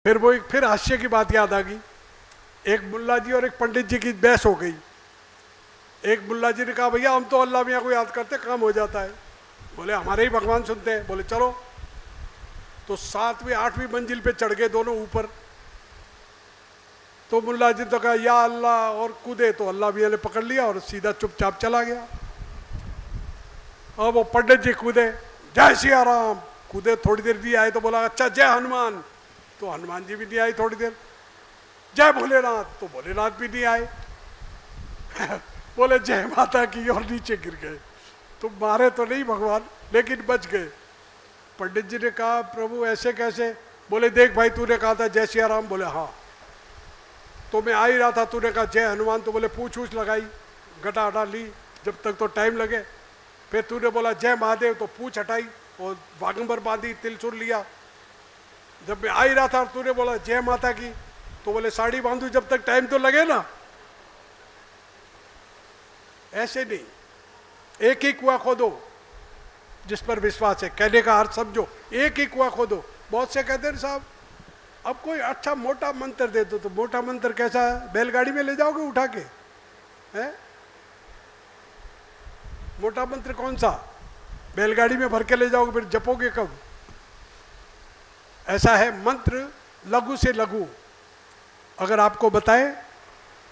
फिर वो एक फिर हास्य की बात याद आ गई। एक मुल्ला जी और एक पंडित जी की बहस हो गई। एक मुल्ला जी ने कहा भैया हम तो अल्लाह मियाँ को याद करते काम हो जाता है। बोले हमारे ही भगवान सुनते हैं। बोले चलो। तो 7वीं 8वीं मंजिल पे चढ़ गए दोनों ऊपर। तो मुल्ला जी तो कहा या अल्लाह और कूदे, तो अल्लाह मियाँ ने पकड़ लिया और सीधा चुपचाप चला गया। अब वो पंडित जी कूदे, जय सिया राम, कूदे, थोड़ी देर भी आए तो बोला अच्छा जय हनुमान, तो हनुमान जी भी नहीं आई थोड़ी देर। जय भोलेनाथ, तो भोलेनाथ भी नहीं आए। बोले जय माता की, और नीचे गिर गए। तो मारे तो नहीं भगवान, लेकिन बच गए। पंडित जी ने कहा प्रभु ऐसे कैसे? बोले देख भाई तूने कहा था जय सिया राम। बोले हाँ। तो मैं आ ही रहा था, तूने कहा जय हनुमान, तो बोले पूछ वूछ लगाई, गटा हटा ली, जब तक तो टाइम लगे। फिर तूने बोला जय महादेव, तो पूछ हटाई और बागंबर बांधी, तिलचुर लिया। जब मैं आ ही रहा था तूने बोला जय माता की, तो बोले साड़ी बांधू, जब तक टाइम तो लगे ना। ऐसे नहीं, एक ही कुआं खोदो जिस पर विश्वास है। कहने का अर्थ समझो, एक ही कुआं खोदो। बहुत से कहते हैं साहब अब कोई अच्छा मोटा मंत्र दे दो। तो मोटा मंत्र कैसा है? बैलगाड़ी में ले जाओगे उठा के? है मोटा मंत्र कौन सा? बैलगाड़ी में भर के ले जाओगे, फिर जपोगे कब? ऐसा है मंत्र लघु से लघु। अगर आपको बताएं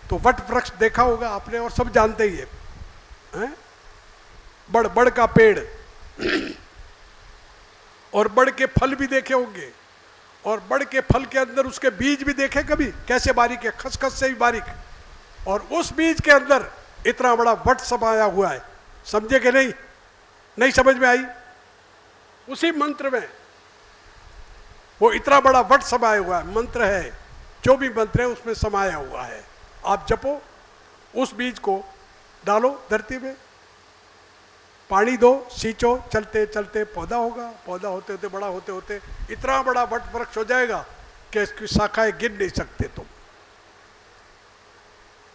तो वट वृक्ष देखा होगा आपने और सब जानते ही है? बड़ बड़ का पेड़ और बड़ के फल भी देखे होंगे, और बड़ के फल के अंदर उसके बीज भी देखे कभी? कैसे बारीक है, खसखस से भी बारीक। और उस बीज के अंदर इतना बड़ा वट समाया हुआ है। समझे कि नहीं? नहीं समझ में आई? उसी मंत्र में वो इतना बड़ा वट समाया हुआ है। मंत्र है, जो भी मंत्र है उसमें समाया हुआ है। आप जपो, उस बीज को डालो धरती में, पानी दो, सींचो, चलते चलते पौधा होगा। पौधा होते होते बड़ा होते होते इतना बड़ा वट वृक्ष हो जाएगा कि इसकी शाखाएं गिन नहीं सकते तुम।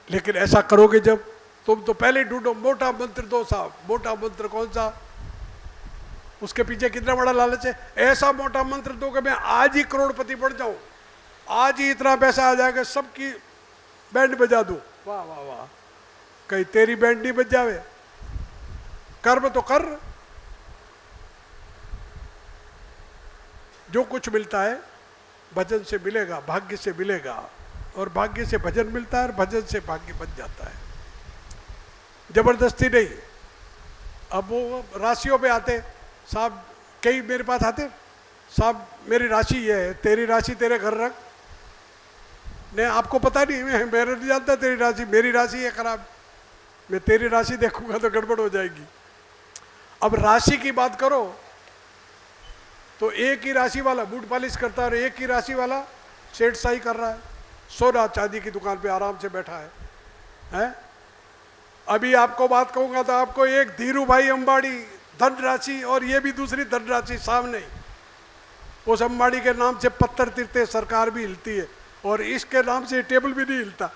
लेकिन ऐसा करोगे जब, तुम तो पहले ढूंढो मोटा मंत्र दो साहब। मोटा मंत्र कौन सा? उसके पीछे कितना बड़ा लालच है। ऐसा मोटा मंत्र दो कि मैं आज ही करोड़पति बन जाऊं, आज ही इतना पैसा आ जाएगा, सबकी बैंड बजा दूं। वाह वाह वाह, कहीं तेरी बैंड नहीं बज जावे। कर्म तो कर। जो कुछ मिलता है भजन से मिलेगा, भाग्य से मिलेगा, और भाग्य से भजन मिलता है, और भजन से भाग्य बन जाता है, जबरदस्ती नहीं। अब वो राशियों पे आते साहब, कई मेरे पास आते साहब मेरी राशि ये है, तेरी राशि तेरे घर रख। नहीं आपको पता नहीं, मैं नहीं जानता तेरी राशि, मेरी राशि है खराब, मैं तेरी राशि देखूंगा तो गड़बड़ हो जाएगी। अब राशि की बात करो तो एक ही राशि वाला बूट पॉलिश करता है और एक ही राशि वाला सेठ साई कर रहा है, सोना चांदी की दुकान पे आराम से बैठा है? अभी आपको बात कहूंगा तो आपको एक धीरू भाई अंबानी धनराशि और ये भी दूसरी धनराशि सामने, उस अंबानी के नाम से पत्थर तिरते, सरकार भी हिलती है, और इसके नाम से टेबल भी नहीं हिलता।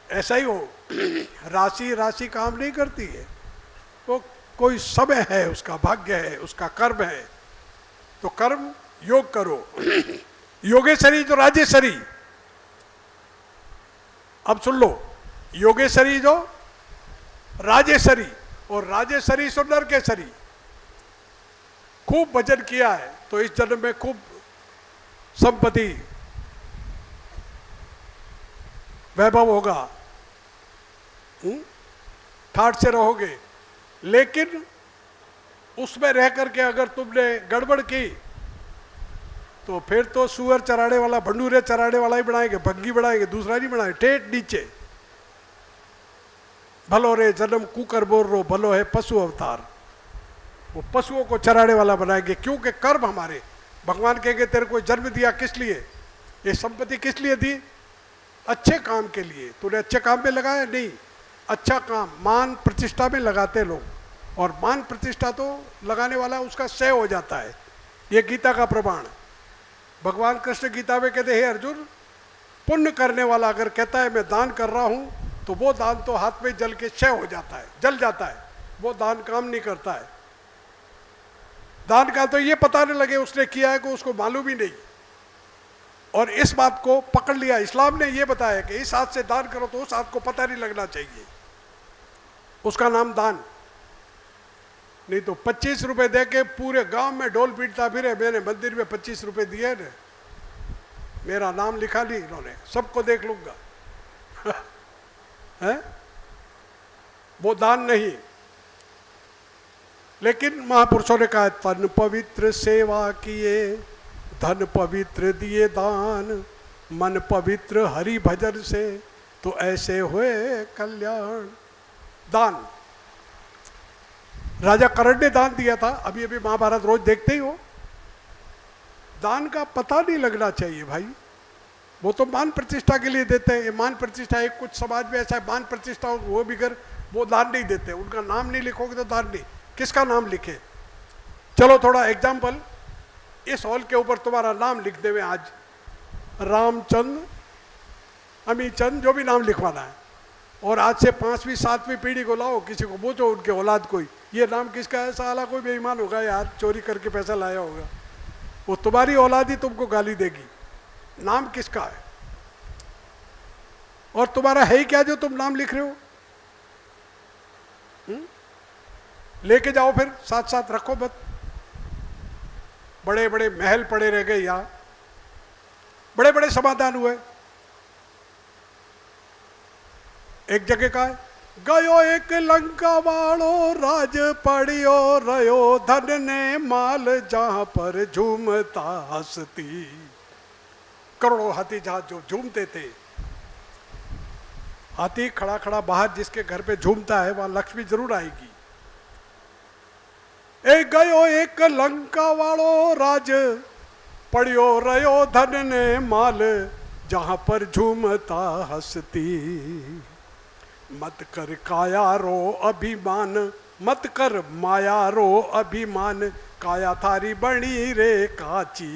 ऐसा ही हो, राशि राशि काम नहीं करती है, वो कोई समय है, उसका भाग्य है, उसका कर्म है। तो कर्म योग करो। योगेश्वरी जो राजेश्वरी, अब सुन लो, योगेश्वरी जो राजेश्वरी, और राजेश्वरी सो नरकेश्वरी। खूब भजन किया है तो इस जन्म में खूब संपत्ति वैभव होगा, ठाट से रहोगे। लेकिन उसमें रह करके अगर तुमने गड़बड़ की तो फिर तो सुअर चराने वाला, भंडूरे चराने वाला ही बनाएंगे, भग्गी बनाएंगे, दूसरा नहीं बनाएंगे, ठेठ नीचे। भलो रे जन्म कुकर बोल रो, भलो है पशु अवतार। वो पशुओं को चराने वाला बनाएंगे, क्योंकि कर्म हमारे। भगवान कहेंगे तेरे को जन्म दिया किस लिए, ये संपत्ति किस लिए दी? अच्छे काम के लिए। तूने अच्छे काम में लगाया? नहीं, अच्छा काम मान प्रतिष्ठा में लगाते लोग, और मान प्रतिष्ठा तो लगाने वाला उसका क्षय हो जाता है। ये गीता का प्रमाण। भगवान कृष्ण गीता में कहते हैं अर्जुन, पुण्य करने वाला अगर कहता है मैं दान कर रहा हूं, तो वो दान तो हाथ में जल के क्षय हो जाता है, जल जाता है, वो दान काम नहीं करता है। दान का तो ये पता नहीं लगे उसने किया है कि उसको मालूम ही नहीं, और इस बात को पकड़ लिया। इस्लाम ने ये बताया कि इस हाथ से दान करो तो उस हाथ को पता नहीं लगना चाहिए, उसका नाम दान। नहीं तो 25 रुपए दे के पूरे गांव में ढोल पीटता फिरे, मैंने मंदिर में 25 रुपए दिए ने, मेरा नाम लिखा नहीं इन्होंने, सबको देख लूंगा है? वो दान नहीं। लेकिन महापुरुषों ने कहा तन पवित्र सेवा किए, धन पवित्र दिए दान, मन पवित्र हरि भजन से, तो ऐसे हुए कल्याण। दान, राजा कर्ण ने दान दिया था, अभी अभी महाभारत रोज देखते ही हो। दान का पता नहीं लगना चाहिए भाई, वो तो मान प्रतिष्ठा के लिए देते हैं। मान प्रतिष्ठा एक कुछ समाज में ऐसा है, मान प्रतिष्ठा वो भी कर, वो दान नहीं देते, उनका नाम नहीं लिखोगे तो दान नहीं। किसका नाम लिखे? चलो थोड़ा एग्जाम्पल, इस हॉल के ऊपर तुम्हारा नाम लिख देवे आज, रामचंद्र, अमीचंद, जो भी नाम लिखवाना है, और आज से 5वीं 7वीं पीढ़ी को लाओ, किसी को पूछो उनके औलाद कोई, ये नाम किसका है? साला कोई बेईमान होगा यार, चोरी करके पैसा लाया होगा, वो तुम्हारी औलाद ही तुमको गाली देगी। नाम किसका है? और तुम्हारा है ही क्या जो तुम नाम लिख रहे हो? लेके जाओ फिर, साथ साथ रखो मत। बड़े बड़े महल पड़े रह गए यहाँ, बड़े बड़े समाधान हुए। एक जगह का है, गयो एक लंका वालो राज पड़ियो रयो, धन ने माल जहां पर झूमता हंसती। करोड़ों हाथी जहां जो झूमते थे, हाथी खड़ा खड़ा बाहर जिसके घर पे झूमता है वहां लक्ष्मी जरूर आएगी। ए गयो एक लंका वालो राज पड़ियो रयो, धन ने माल जहां पर झूमता हंसती। मत कर काया रो अभिमान, मत कर माया रो अभिमान, काया थारी बणी रे काची।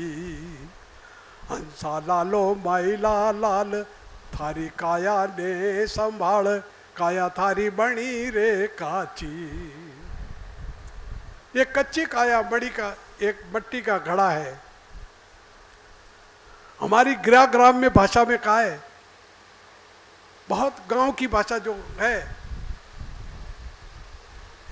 हंसा लालो माइला लाल, थारी काया ने संभाल, काया थारी बणी रे काची। ये कच्ची काया बड़ी का एक मट्टी का घड़ा है। हमारी ग्राम्य भाषा में कहा है, बहुत गांव की भाषा जो है,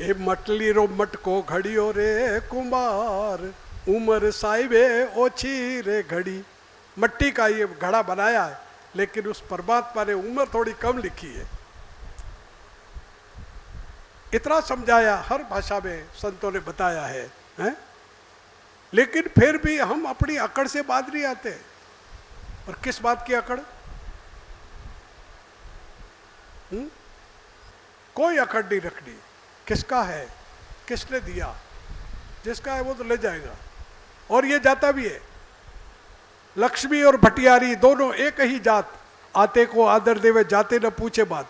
ए मटली रो मटको घड़ियो रे कुमार, उमर साहिबे ओछी रे घड़ी। मट्टी का ये घड़ा बनाया है, लेकिन उस परमात्मा ने उम्र थोड़ी कम लिखी है। इतना समझाया, हर भाषा में संतों ने बताया है, हैं? लेकिन फिर भी हम अपनी अकड़ से बात नहीं आते। और किस बात की अकड़? कोई अकड़ नहीं रखनी। किसका है, किसने दिया, जिसका है वो तो ले जाएगा, और ये जाता भी है। लक्ष्मी और भटियारी दोनों एक ही जात, आते को आदर देवे जाते न पूछे बात।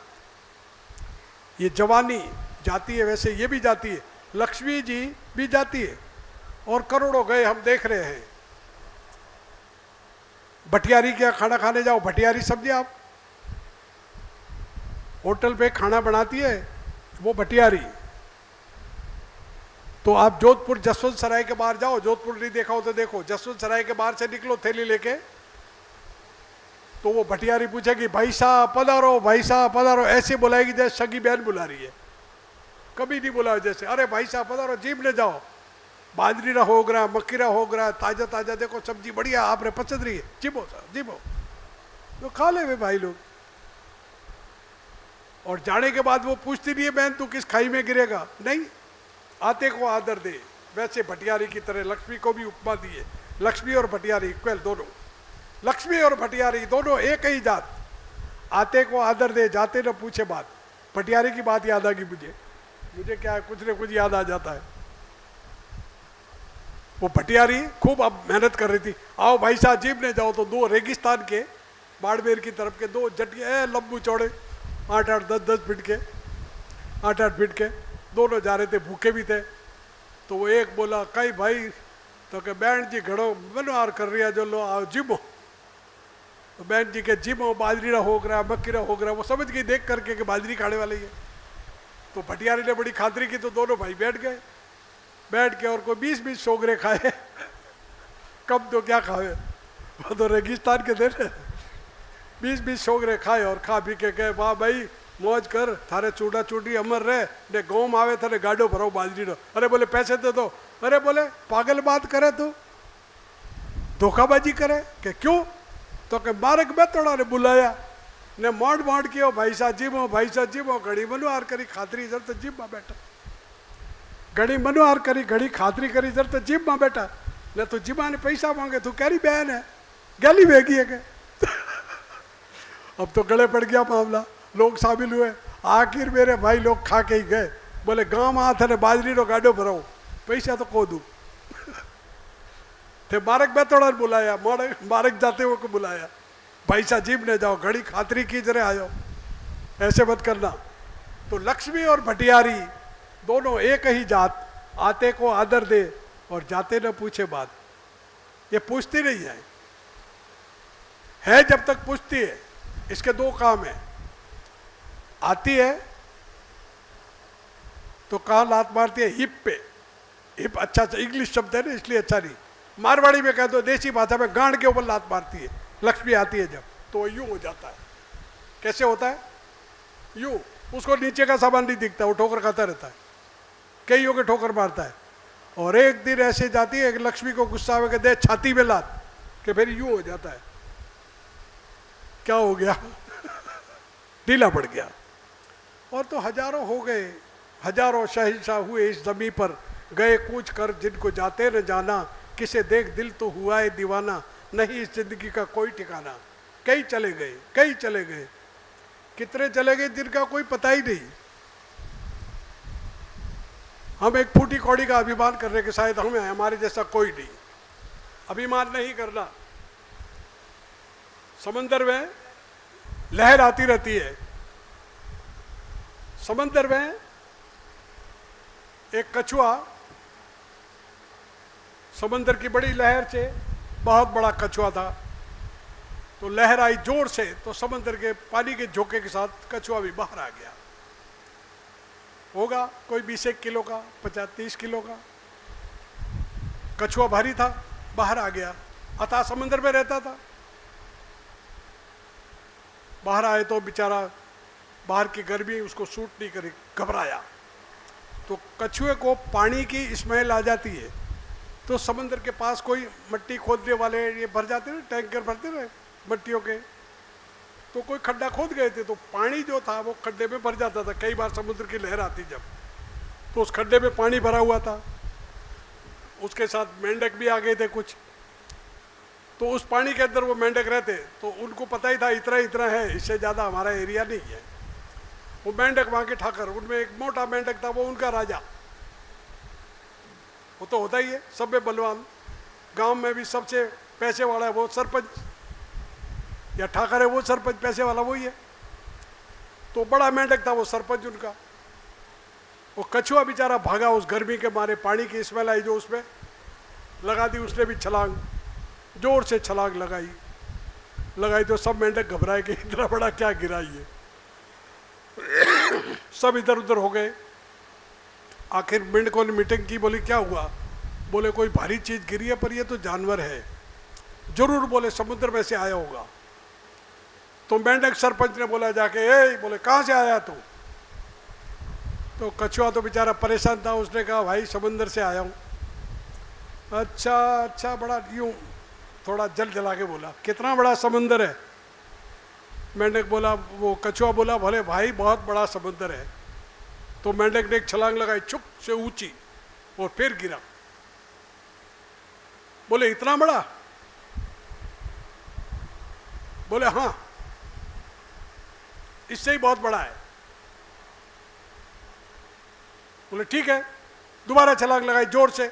ये जवानी जाती है, वैसे ये भी जाती है, लक्ष्मी जी भी जाती है, और करोड़ों गए हम देख रहे हैं। भटियारी क्या खाना खाने जाओ, भटियारी समझे आप, होटल पे खाना बनाती है वो भटियारी। तो आप जोधपुर जसवंत सराय के बाहर जाओ, जोधपुर नहीं देखा हो तो देखो, जसवंत सराय के बाहर से निकलो थैली लेके, तो वो भटियारी पूछेगी भाई साहब पधारो, भाई साहब पधारो, ऐसे बुलाएगी जैसे सगी बहन बुला रही है। कभी नहीं बुलाओ जैसे, अरे भाई साहब पधारो, जीप ले जाओ, बाजरीरा हो गया, मक्कीरा हो गया, ताजा ताजा देखो सब्जी बढ़िया, आपने पसंद रही है, जीबो साहब जीबो, तो खा ले वे भाई लोग। और जाने के बाद वो पूछती नहीं है बहन तू किस खाई में गिरेगा, नहीं, आते को आदर दे। वैसे भटियारी की तरह लक्ष्मी को भी उपमा दी है। लक्ष्मी और भटियारी इक्वल दोनों, लक्ष्मी और भटियारी दोनों एक ही जात। आते को आदर दे, जाते न पूछे बात। भटियारी की बात याद आ गई मुझे क्या है, कुछ न कुछ याद आ जाता है। वो भटियारी खूब अब मेहनत कर रही थी, आओ भाई साहब जीप ने जाओ, तो दो रेगिस्तान के बाड़मेर की तरफ के दो जटिया लंबू चौड़े 8-8 10-10 फीट के 8-8 फीट के दोनों जा रहे थे, भूखे भी थे। तो वो एक बोला कई भाई, तो के बहन जी घड़ो बनवार कर रही है, जो लो आओ जिमो। तो बहन जी के जिमो, बाजरीरा हो गया, मक्कीरा हो गया, वो समझ गई देख करके कि बाजरी खाने वाली है। तो भटियारी ने बड़ी खातरी की, तो दोनों भाई बैठ गए। बैठ के और कोई 20-20 सोगरे खाए, कम तो क्या खाए, वो तो रेगिस्तान के थे ना। 20-20 सोगरे खाए और खा पी के गए, वाह भाई मौज कर, थारे चूड़ा चूड़ी अमर रहे ने गाँव में आवे थारे गाडो भरो बाजरी नो। अरे बोले पैसे दे दो। अरे बोले पागल बात करे तू, धोखाबाजी करे कि क्यों, तो के मार्ग में तोड़ा ने बुलाया ने मोड़ कियो, भाई साहब जीमो, भाई साहब जीमो, घड़ी मनुहार करी खातरी जर तो जीम में बैठा, घड़ी मनुहार करी घड़ी खातरी करी जर तो जीम में बैठा ने तू जीमा ने पैसा मांगे, तू कैरी बहन है, गली भेगी है के। अब तो गले पड़ गया मामला, लोग शामिल हुए, आखिर मेरे भाई लोग खा के ही गए। बोले गांव में हाथ ने बाजरी नो गाडो भराओ, पैसा तो को दू। थे मार्ग में तोड़ा बुलाया, मार्ग जाते हुए को बुलाया, भाई साहब जीप ने जाओ, घड़ी खातरी की जरे आयो, ऐसे मत करना। तो लक्ष्मी और भटियारी दोनों एक ही जात, आते को आदर दे और जाते न पूछे बात। ये पूछती नहीं है जब तक पूछती है। इसके दो काम है, आती है तो कहाँ लात मारती है, हिप पे। हिप अच्छा इंग्लिश शब्द है ना इसलिए अच्छा नहीं, मारवाड़ी में कह दो, देसी भाषा में गांड के ऊपर लात मारती है। लक्ष्मी आती है जब तो यूं हो जाता है। कैसे होता है, यूं, उसको नीचे का सामान नहीं दिखता, वो ठोकर खाता रहता है, कई के ठोकर मारता है। और एक दिन ऐसे जाती है, एक लक्ष्मी को गुस्सा आवे के दे छाती में लात, कि फिर यूं हो जाता है, क्या हो गया, ढीला पड़ गया। और तो हजारों हो गए, हजारों शहंशाह हुए इस जमी पर, गए कूच कर जिनको जाते न जाना, किसे देख दिल तो हुआ है दीवाना, नहीं इस जिंदगी का कोई ठिकाना। कई चले गए, कई चले गए, कितने चले गए जिनका कोई पता ही नहीं। हम एक फूटी कौड़ी का अभिमान कर रहे कि शायद हमें हमारे जैसा कोई नहीं। अभिमान नहीं करना। समंदर में लहर आती रहती है, समंदर में एक कछुआ समंदर की बड़ी लहर से, बहुत बड़ा कछुआ था, तो लहर आई जोर से, तो समंदर के पानी के झोंके के साथ कछुआ भी बाहर आ गया। होगा कोई 20 किलो का, 50-30 किलो का कछुआ, भारी था, बाहर आ गया। अतः समंदर में रहता था, बाहर आए तो बेचारा बाहर की गर्मी उसको सूट नहीं करी, घबराया। तो कछुए को पानी की स्मेल आ जाती है, तो समंदर के पास कोई मट्टी खोदने वाले ये भर जाते हैं, टैंकर भरते रहे मट्टियों के, तो कोई खड्डा खोद गए थे, तो पानी जो था वो खड्डे में भर जाता था। कई बार समुद्र की लहर आती जब, तो उस खड्डे में पानी भरा हुआ था, उसके साथ मेंढक भी आ गए थे कुछ, तो उस पानी के अंदर वो मेंढक रहते, तो उनको पता ही था इतना इतना है, इससे ज़्यादा हमारा एरिया नहीं है। वो मेंढक वहाँ के ठाकर, उनमें एक मोटा मेंढक था, वो उनका राजा। वो तो होता ही है, सब में बलवान। गांव में भी सबसे पैसे वाला है वो सरपंच, या ठाकर है वो सरपंच, पैसे वाला वही है। तो बड़ा मेंढक था वो सरपंच उनका। वो कछुआ बेचारा भागा उस गर्मी के मारे, पानी की स्मेल आई जो उसमें लगा दी, उसने भी छलांग, जोर से छलांग लगाई तो सब मेंढक घबराए कि इतना बड़ा क्या गिरा ये। सब इधर उधर हो गए। आखिर मेंढकों ने मीटिंग की, बोली क्या हुआ, बोले कोई भारी चीज गिरी है, पर ये तो जानवर है जरूर, बोले समुद्र में से आया होगा। तो मेंढक सरपंच ने बोला जाके, ए बोले कहाँ से आया तू? तो कछुआ तो बेचारा परेशान था, उसने कहा भाई समुद्र से आया हूँ। अच्छा अच्छा, बड़ा यूं थोड़ा जल जला के बोला, कितना बड़ा समुद्र है? मेंढक बोला, वो कछुआ बोला, भले भाई बहुत बड़ा समुद्र है। तो मेंढक ने एक छलांग लगाई चुप से ऊंची, और फिर गिरा। बोले इतना बड़ा? बोले हाँ, इससे ही बहुत बड़ा है। बोले ठीक है, दोबारा छलांग लगाई जोर से,